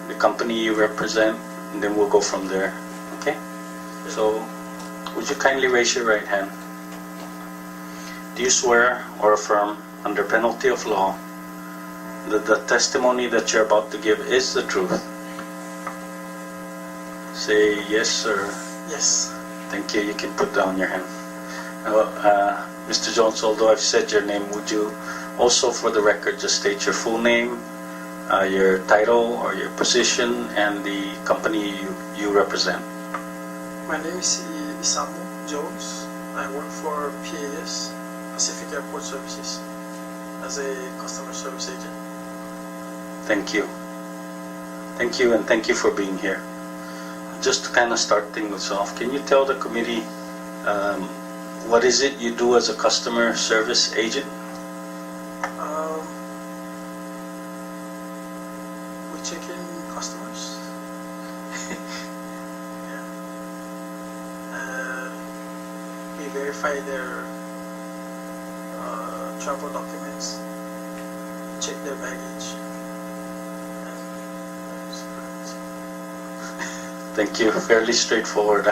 the company you represent, and then we'll go from there. Okay? So, would you kindly raise your right hand? Do you swear or affirm, under penalty of law, that the testimony that you're about to give is the truth? Say yes, sir. Yes. Thank you. You can put down your hand. Now, Mr. Jones, although I've said your name, would you also, for the record, just state your full name, your title or your position, and the company you represent? My name is Isamu Jones. I work for PAS, Pacific Airport Services, as a customer service agent. Thank you. Thank you, and thank you for being here. Just to kind of start things off, can you tell the committee what is it you do as a customer service agent? We check in customers. Yeah. We verify their travel documents, check their baggage. Thank you. Fairly straightforward.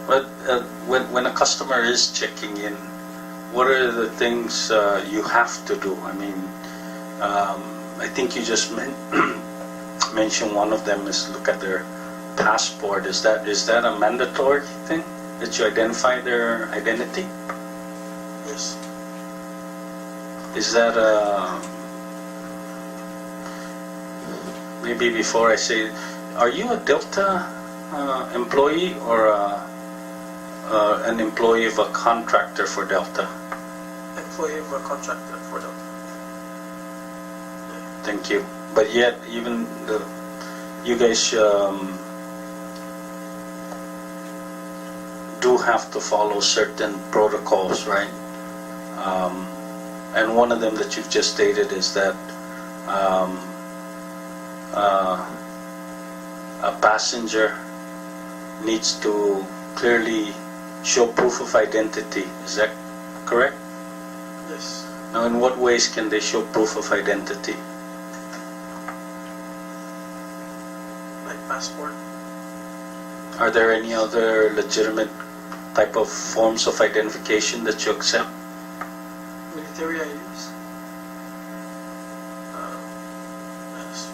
But when a customer is checking in, what are the things you have to do? I mean, I think you just mentioned one of them is look at their passport. Is that a mandatory thing that you identify their identity? Yes. Is that maybe before I say, are you a Delta employee or an employee of a contractor for Delta? Employee of a contractor for Delta. Thank you. But yet, even you guys do have to follow certain protocols, right? And one of them that you've just stated is that a passenger needs to clearly show proof of identity. Is that correct? Yes. Now, in what ways can they show proof of identity? Like passport. Are there any other legitimate type of forms of identification that you accept? Military IDs. Yes.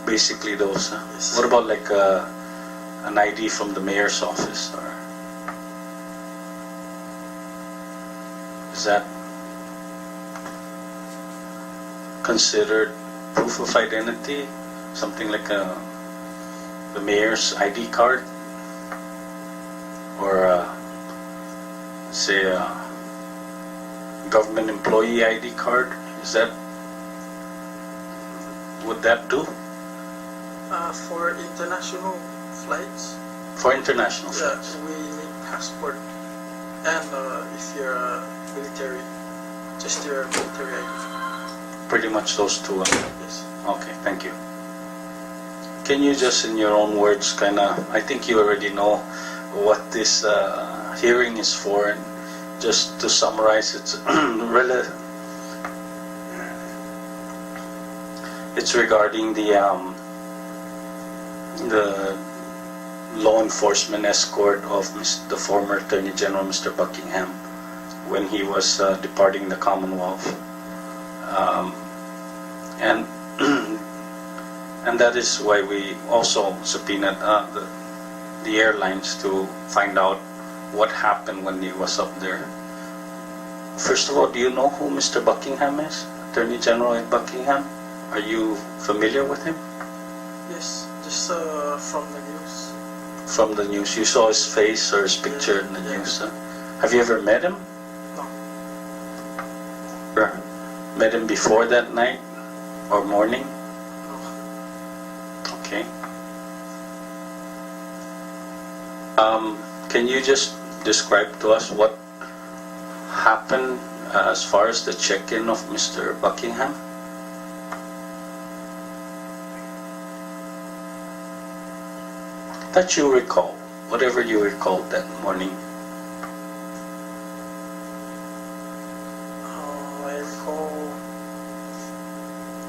Basically those. Yes. What about like an ID from the mayor's office? Or is that considered proof of identity? Something like the mayor's ID card? Or say a government employee ID card? Would that do? For international flights. For international flights? Yeah, we need passport. And if you're military, just your military ID. Pretty much those two. Yes. Okay, thank you. Can you just, in your own words, kind of, I think you already know what this hearing is for, and just to summarize, it's regarding the law enforcement escort of the former Attorney General, Mr. Buckingham, when he was departing the Commonwealth. And that is why we also subpoenaed the airlines to find out what happened when he was up there. First of all, do you know who Mr. Buckingham is? Attorney General at Buckingham? Are you familiar with him? Yes, just from the news. From the news? You saw his face or his picture in the news? Have you ever met him? No. Or met him before that night or morning? No. Okay. Can you just describe to us what happened as far as the check-in of Mr. Buckingham? That you recall, whatever you recalled that morning. I recall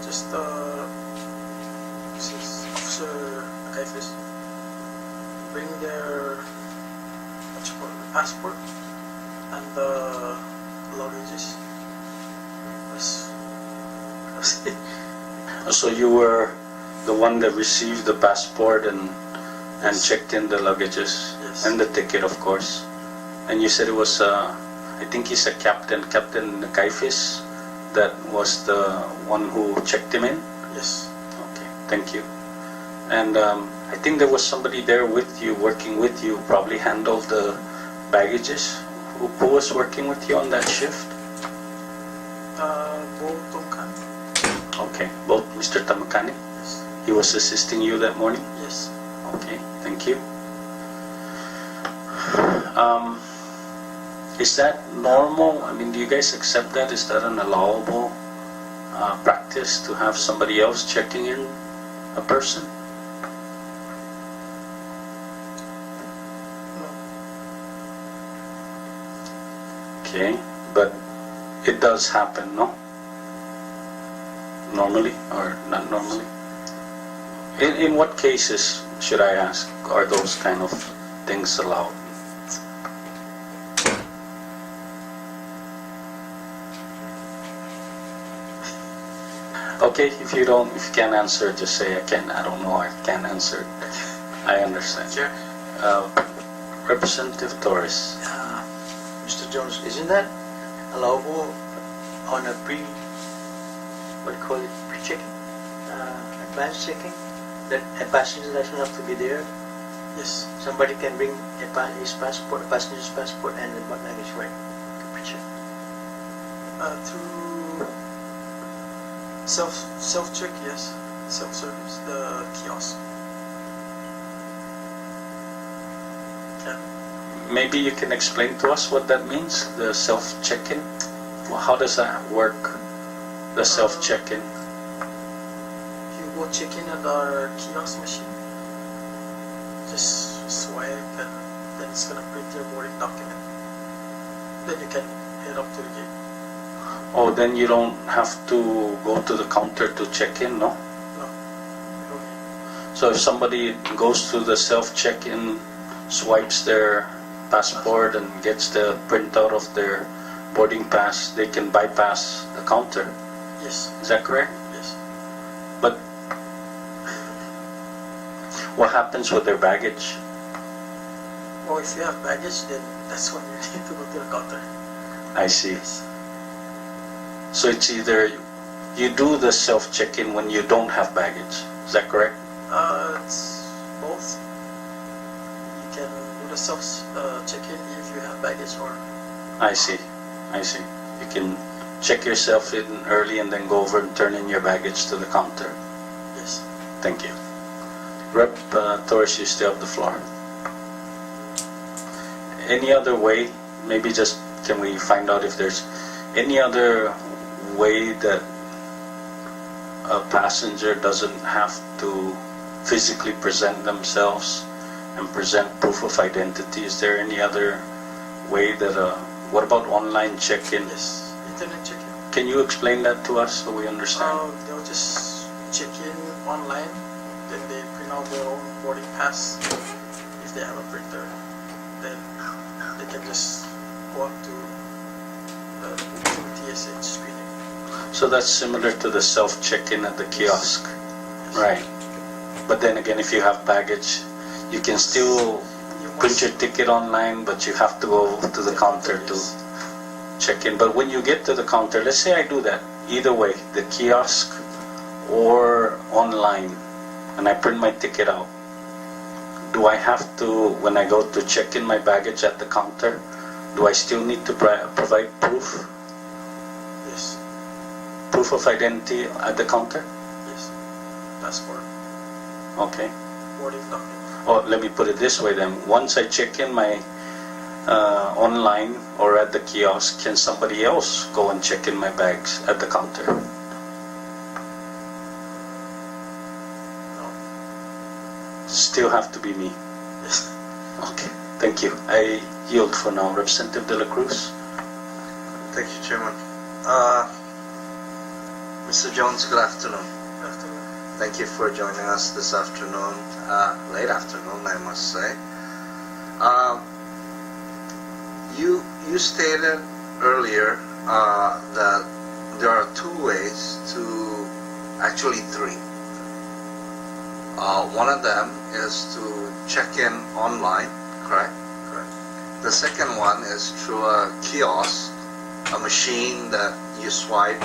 just Sir Kaifis, bring their passport and the luggages. That's it. So you were the one that received the passport and Yes. checked in the luggages Yes. and the ticket, of course. And you said it was, I think he's a Captain Kaifis, that was the one who checked him in. Yes. Okay, thank you. And I think there was somebody there with you, working with you, probably handled the baggages. Who was working with you on that shift? Bo Tongkan. Okay, both Mr. Tamakani. Yes. He was assisting you that morning? Yes. Okay, thank you. Is that normal? I mean, do you guys accept that? Is that an allowable practice to have somebody else checking in a person? No. Okay, but it does happen, no? Normally or not normally? In what cases, should I ask, are those kind of things allowed? Okay, if you can't answer, just say I don't know, I can't answer. I understand. Chair, Representative Torres. Mr. Jones, isn't that allowable on a what do you call it, pre-checking, advanced checking? That a passenger doesn't have to be there. Yes. Somebody can bring his passport, a passenger's passport, and the luggage, right? Pre-check. Through self-check, yes. Self-service, the kiosk. Yeah. Maybe you can explain to us what that means, the self-check-in? Well, how does that work, the self-check-in? You go check in at our kiosk machine. Just swipe and then it's gonna print your boarding document. Then you can head up to the gate. Oh, then you don't have to go to the counter to check in, no? No. You don't need. So if somebody goes to the self-check-in, swipes their passport and gets the printout of their boarding pass, they can bypass the counter. Yes. Is that correct? Yes. But what happens with their baggage? Or if you have baggage, then that's when you need to go to the counter. I see. Yes. So it's either you do the self-check-in when you don't have baggage. Is that correct? It's both. You can do the self check-in if you have baggage, or I see. I see. You can check yourself in early and then go over and turn in your baggage to the counter. yes. Thank you. Rep. Torres, you still have the floor. Any other way? Maybe just can we find out if there's any other way that a passenger doesn't have to physically present themselves and present proof of identity? Is there any other way that what about online check-in? Yes. Internet check-in. Can you explain that to us so we understand? They'll just check in online, then they print out their own boarding pass. If they have a printer, then they can just go up to the TSH screening. So that's similar to the self-check-in at the kiosk, Yes. right? But then again, if you have baggage, you can still You print must- your ticket online, but you have to go to the counter to Yes. check in. But when you get to the counter, let's say I do that, either way, the kiosk or online, and I print my ticket out, do I have to, when I go to check in my baggage at the counter, do I still need to provide proof Yes. of identity at the counter? Yes. Passport, Okay. boarding document. Oh, let me put it this way then. Once I check in my online or at the kiosk, can somebody else go and check in my bags at the counter? No. Still have to be me. Yes. Okay, thank you. I yield for now. Representative De La Cruz. Thank you, Chairman. Mr. Jones, good afternoon. After Thank you for joining us this afternoon, late afternoon, I must say. You stated earlier that there are two ways to, actually three. One of them is to check in online, correct? Correct. The second one is through a kiosk, a machine that you swipe.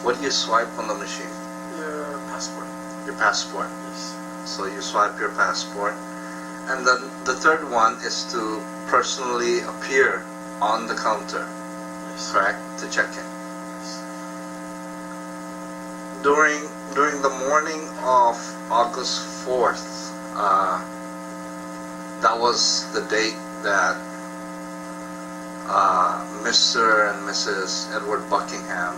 What do you swipe on the machine? Your passport. Your passport. Yes. So you swipe your passport. And then the third one is to personally appear on the counter, Yes. correct? To check in. Yes. During the morning of August 4th, that was the date that Mr. and Mrs. Edward Buckingham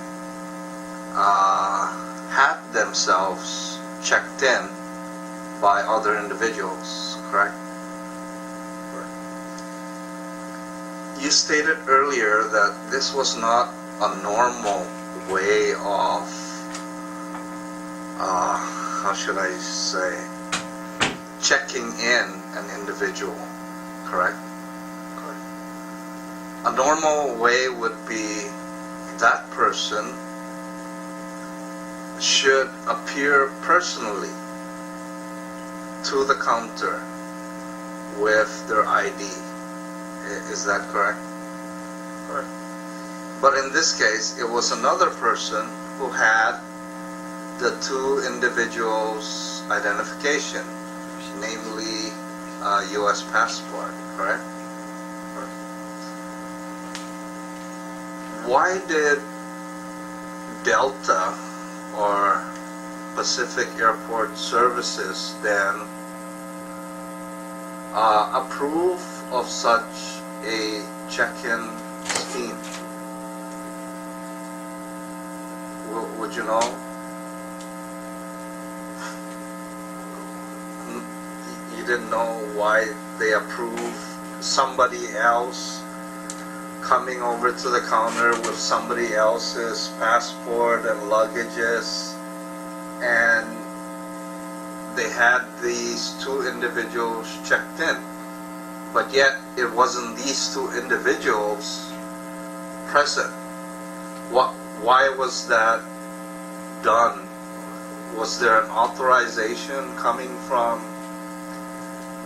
had themselves checked in by other individuals, correct? Correct. You stated earlier that this was not a normal way of, how should I say, checking in an individual, correct? Correct. A normal way would be that person should appear personally to the counter with their ID. Is that correct? Correct. But in this case, it was another person who had the two individuals' identification, namely U.S. passport, correct? Correct. Why did Delta or Pacific Airport Services then approve of such a check-in scheme? Would you know? You didn't know why they approve somebody else coming over to the counter with somebody else's passport and luggages, and they had these two individuals checked in, but yet it wasn't these two individuals present. Why was that done? Was there an authorization coming from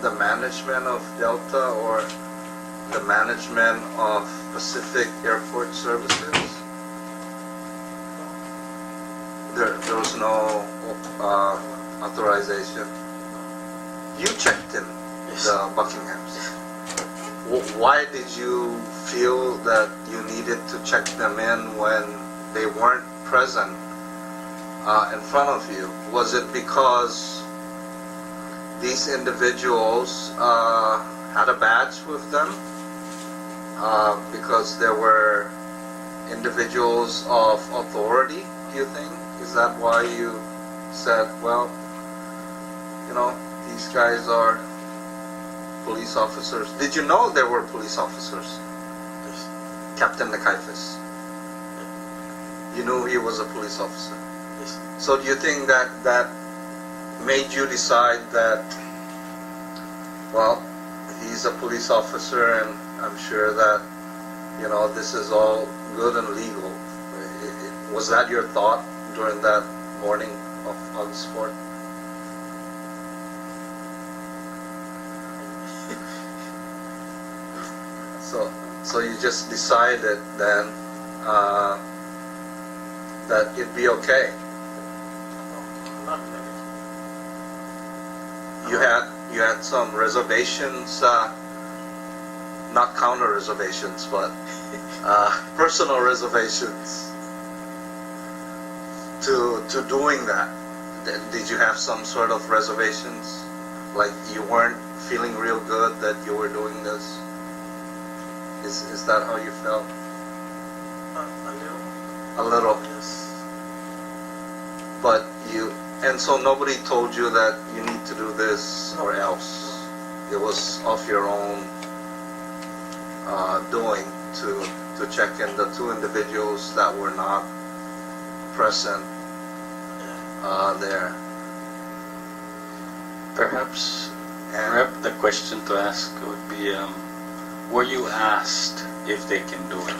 the management of Delta or the management of Pacific Airport Services? There was no authorization. You checked in Yes. the Buckinghams. Why did you feel that you needed to check them in when they weren't present in front of you? Was it because these individuals had a badge with them? Because there were individuals of authority, do you think? Is that why you said, well, these guys are police officers? Did you know there were police officers? Yes. Captain Nakaifis. You knew he was a police officer. Yes. So do you think that made you decide that, well, he's a police officer and I'm sure that, this is all good and legal? Was that your thought during that morning of August 4th? So you just decided then that it'd be okay. No, not really. You had some reservations, not counter reservations, but personal reservations to doing that. Did you have some sort of reservations? Like you weren't feeling real good that you were doing this? Is that how you felt? A little. A little. Yes. But and so nobody told you that you need to do this or else. It was of your own doing to check in the two individuals that were not present Yeah. there. Perhaps And the question to ask would be, were you asked if they can do it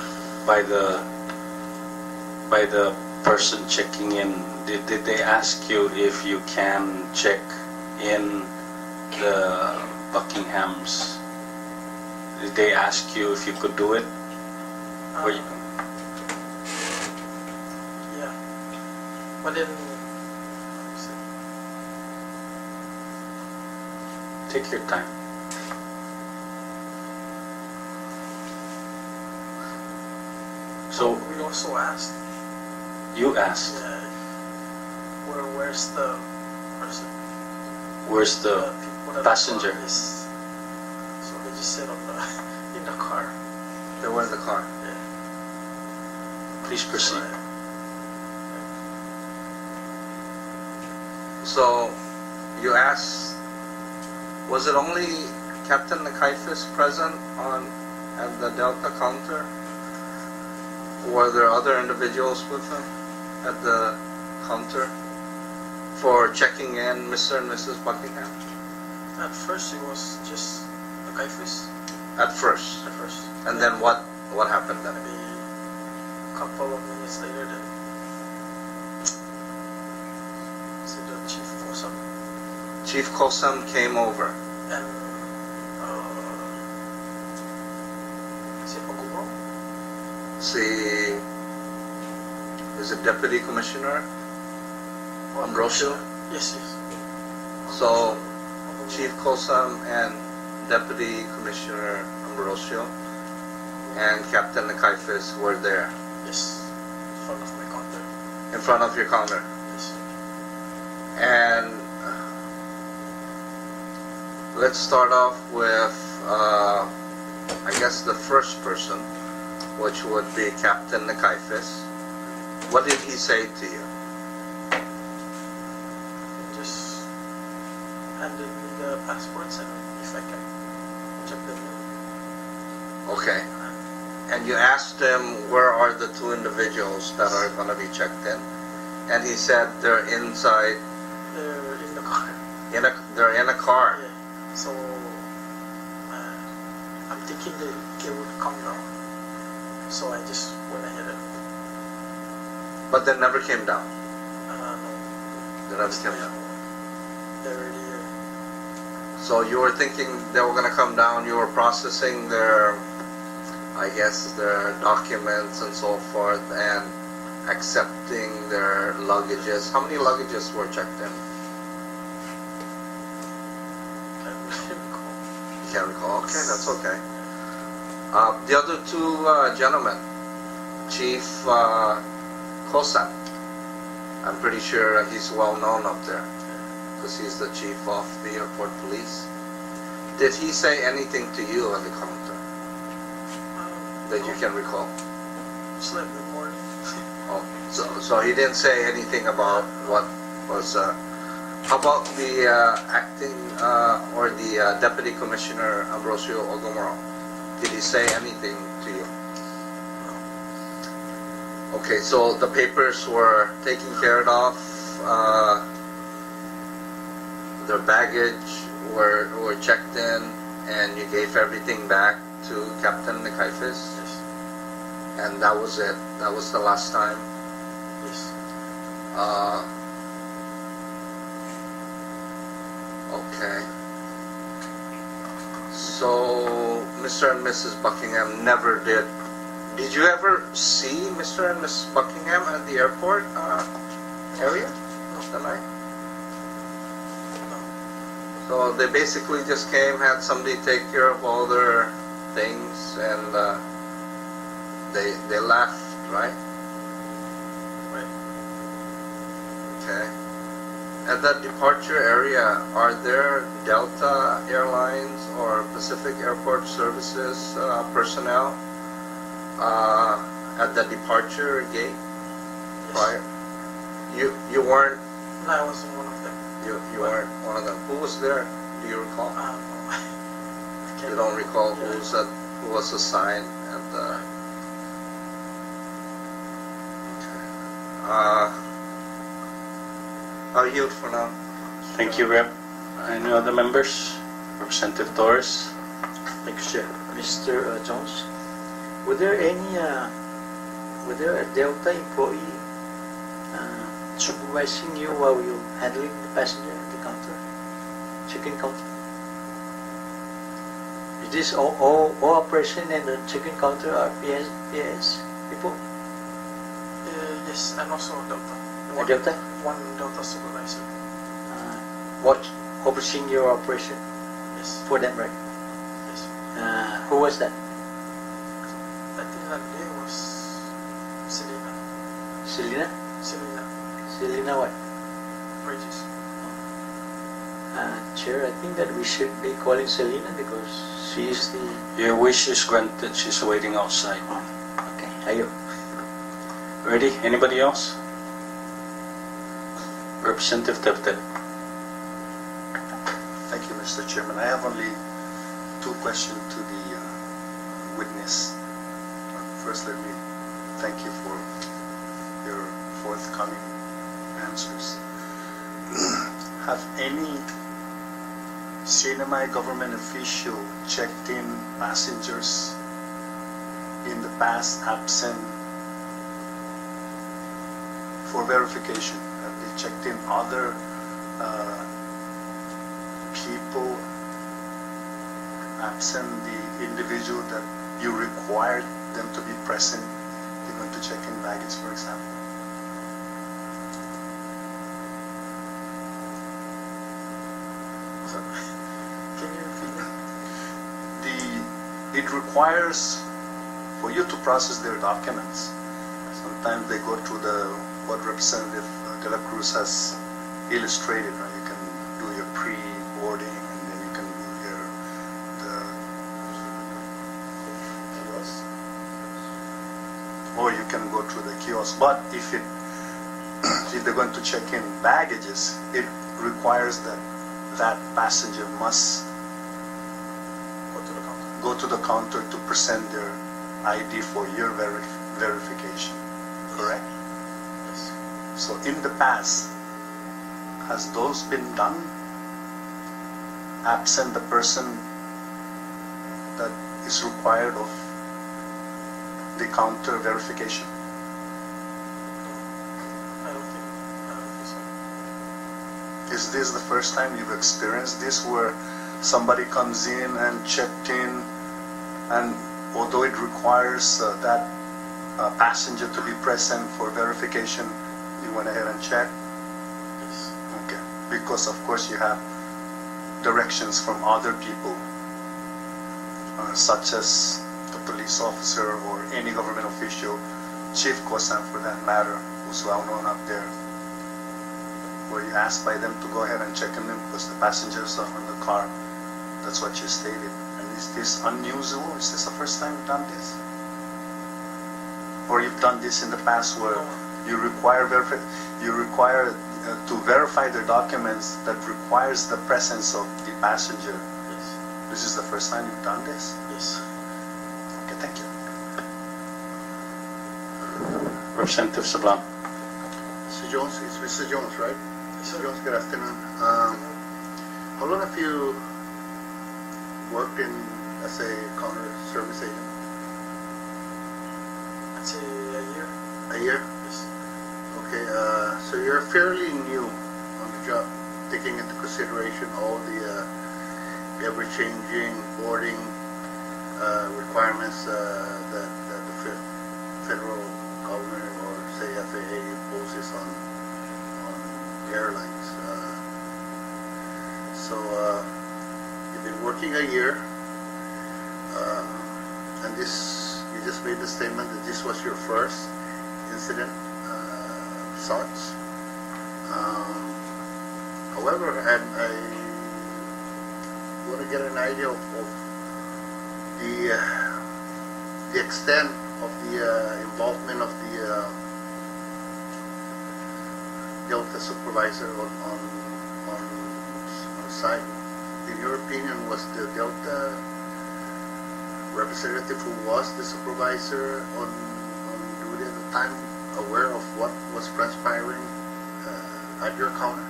by the person checking in? Did they ask you if you can check in the Buckinghams? Did they ask you if you could do it? Were you, Yeah. But then, take your time. So we also asked, you asked, where's the person? where's the people that passenger? is, so they just sit on the in the car. they were in the car. Yeah. Please proceed. So you asked, was it only Captain Nakaifis present at the Delta counter? Were there other individuals with him at the counter for checking in Mr. and Mrs. Buckingham? At first, it was just the Kaifis. At first. At first. And then what happened then? Maybe a couple of minutes later, then see the chief or something. Chief Kosam came over. And si Pagubro? Is it Deputy Commissioner Ambrosio? Yes. So Ambrosio. Chief Kosam and Deputy Commissioner Ambrosio and Captain Nakaifis were there Yes. In front of my counter. in front of your counter. Yes. And let's start off with, I guess, the first person, which would be Captain Nakaifis. What did he say to you? Just handed me the passports and if I can check them in. Okay. And you asked him, where are the two individuals that are going to be checked in? And he said they're inside, They're in the car. they're in a car. Yeah. So I'm thinking they would come down. So I just went ahead and But they never came down. no. They never came down. They're already here. So you were thinking they were going to come down, you were processing their, I guess, their documents and so forth, and accepting their luggages. How many luggages were checked in? You can't recall. Okay, that's okay. The other two gentlemen, Chief Kosan, I'm pretty sure he's well known up there because he's the chief of the airport police. Did he say anything to you on the counter that you can recall? Slept in the morning. Oh, so he didn't say anything about what was. How about the acting or the Deputy Commissioner Ambrosio Ogumoro? Did he say anything to you? Okay, so the papers were taken care of. Their baggage were checked in, and you gave everything back to Captain Nakaifis. Yes. And that was it. That was the last time. Yes. Okay. So, Mr. and Mrs. Buckingham never did. Did you ever see Mr. and Mrs. Buckingham at the airport area that night? So they basically just came, had somebody take care of all their things, and they left, right? Right. Okay. At that departure area, are there Delta Airlines or Pacific Airport Services personnel at the departure gate Yes. prior? You weren't No, I wasn't one of them. you weren't one of them. Who was there? Do you recall? No. I can't You don't recall Yeah. who was assigned at the. Okay. I'll yield for now. Thank you, Rep. Any other members? Representative Torres? Thank you, Chair. Mr. Jones, were there a Delta employee supervising you while you handling the passenger at the counter, check-in counter? Is this all operation and the check-in counter are PS people? Yes, and also Delta. At Delta? One Delta supervisor. What overseeing your operation Yes. for them, right? Yes. Who was that? I think that day was Selena. Selena? Selena what? Bridges. Chair, I think that we should be calling Selena because she is the... Your wish is granted. She's waiting outside. Okay, ayo. Ready? Anybody else? Representative Teptet. Thank you, Mr. Chairman. I have only two questions to the witness. First, let me thank you for your forthcoming answers. Have any semi-government official checked in passengers in the past absent for verification? Have they checked in other people absent the individual that you required them to be present? They're going to check in baggage, for example. So, can you repeat that? It requires for you to process their documents. Sometimes they go through what Representative De La Cruz has illustrated. Right? You can do your pre-boarding, and then you can do the kiosk, or you can go through the kiosk. But if they're going to check in baggages, it requires that passenger must Go to the counter. go to the counter to present their ID for your verification. Correct? Yes. So in the past, has those been done? Absent the person that is required of the counter verification? I don't think so. Is this the first time you've experienced this, where somebody comes in and checked in, and although it requires that passenger to be present for verification, you went ahead and checked? Yes. Okay. Because of course you have directions from other people, such as the police officer or any government official, Chief Kosan for that matter, who's well known up there, where you asked by them to go ahead and check in because the passengers are in the car. That's what you stated. And is this unusual? Is this the first time you've done this? Or you've done this in the past where you require to verify their documents that requires the presence of the passenger? Yes. This is the first time you've done this? Yes. Okay, thank you. Representative Sablan. Mr. Jones, it's Mr. Jones, right? Mr. Jones, good afternoon. How long have you worked as a counter service agent? I'd say a year. A year? Yes. Okay, so you're fairly new on the job, taking into consideration all the ever-changing boarding requirements that the federal government or say FAA imposes on airlines. So you've been working a year, and you just made the statement that this was your first incident of sorts. However, I want to get an idea of the extent of the involvement of the Delta supervisor on site. In your opinion, was the Delta representative who was the supervisor on duty at the time aware of what was transpiring at your counter?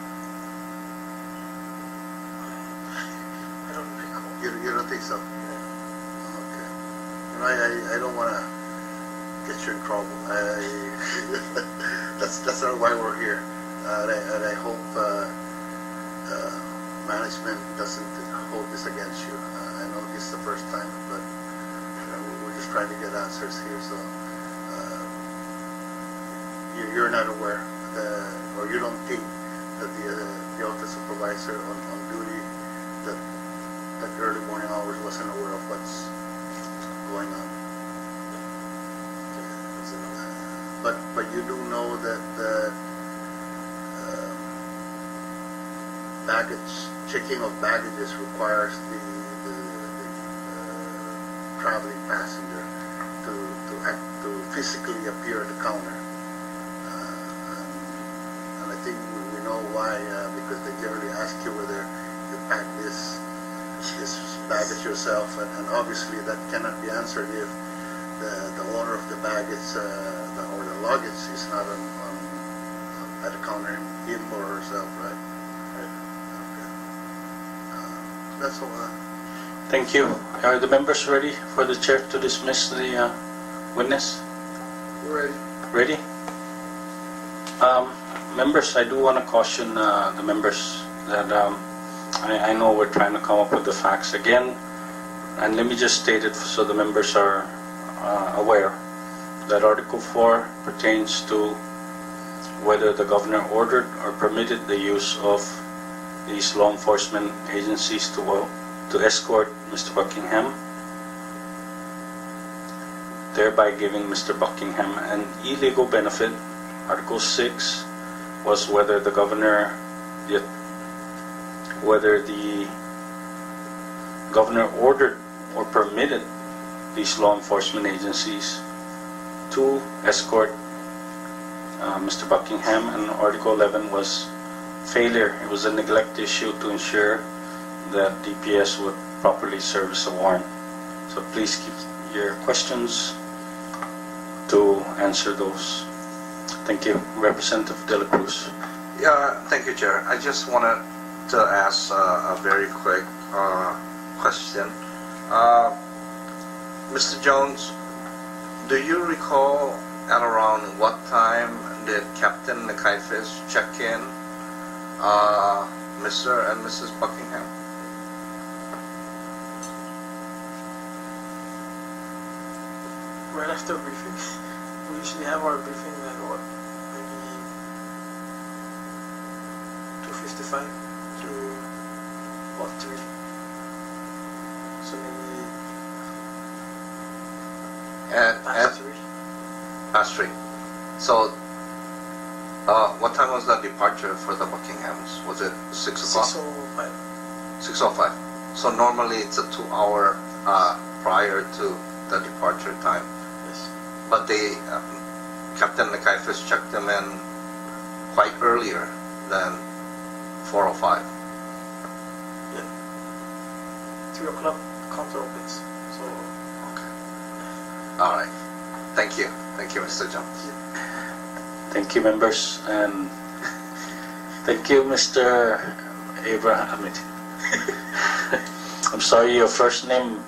You don't think so? Okay. You know, I don't want to get you in trouble. That's not why we're here. And I hope management doesn't hold this against you. I know this is the first time, but we're just trying to get answers here. So you're not aware or you don't think that the office supervisor on duty that early morning hours wasn't aware of what's going on. But you do know that baggage checking of baggages requires the traveling passenger to physically appear at the counter. And I think we know why, because they generally ask you whether you pack this baggage yourself, and obviously that cannot be answered if the owner of the baggage or the luggage is not at the counter, him or herself, right? Okay. That's all. Thank you. Are the members ready for the chair to dismiss the witness? We're ready. Ready? Members, I do want to caution the members that I know we're trying to come up with the facts again, and let me just state it so the members are aware that Article 4 pertains to whether the governor ordered or permitted the use of these law enforcement agencies to escort Mr. Buckingham, thereby giving Mr. Buckingham an illegal benefit. Article 6 was whether the governor ordered or permitted these law enforcement agencies to escort Mr. Buckingham, and Article 11 was failure. It was a neglect issue to ensure that DPS would properly service a warrant. So please keep your questions to answer those. Thank you. Representative De La Cruz. Yeah, thank you, Chair. I just wanted to ask a very quick question. Mr. Jones, do you recall at around what time did Captain Nakaifish check in Mr. and Mrs. Buckingham? Right after briefing, we usually have our briefing at what, maybe 2:55 to what, 3. So maybe past 3. Past 3. So, what time was that departure for the Buckinghams? Was it 6 o'clock? 6:05. 6:05. So normally it's a 2-hour prior to the departure time. Yes. But they, Captain Nakaifish checked them in quite earlier than 4:05. Yeah. 3 o'clock counter opens. So Okay. All right. Thank you. Thank you, Mr. Jones. Thank you, members, and thank you, Mr. Abraham. I'm sorry, your first name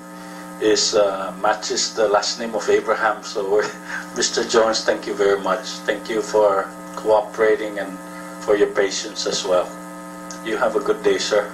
matches the last name of Abraham. So, Mr. Jones, thank you very much. Thank you for cooperating and for your patience as well. You have a good day, sir.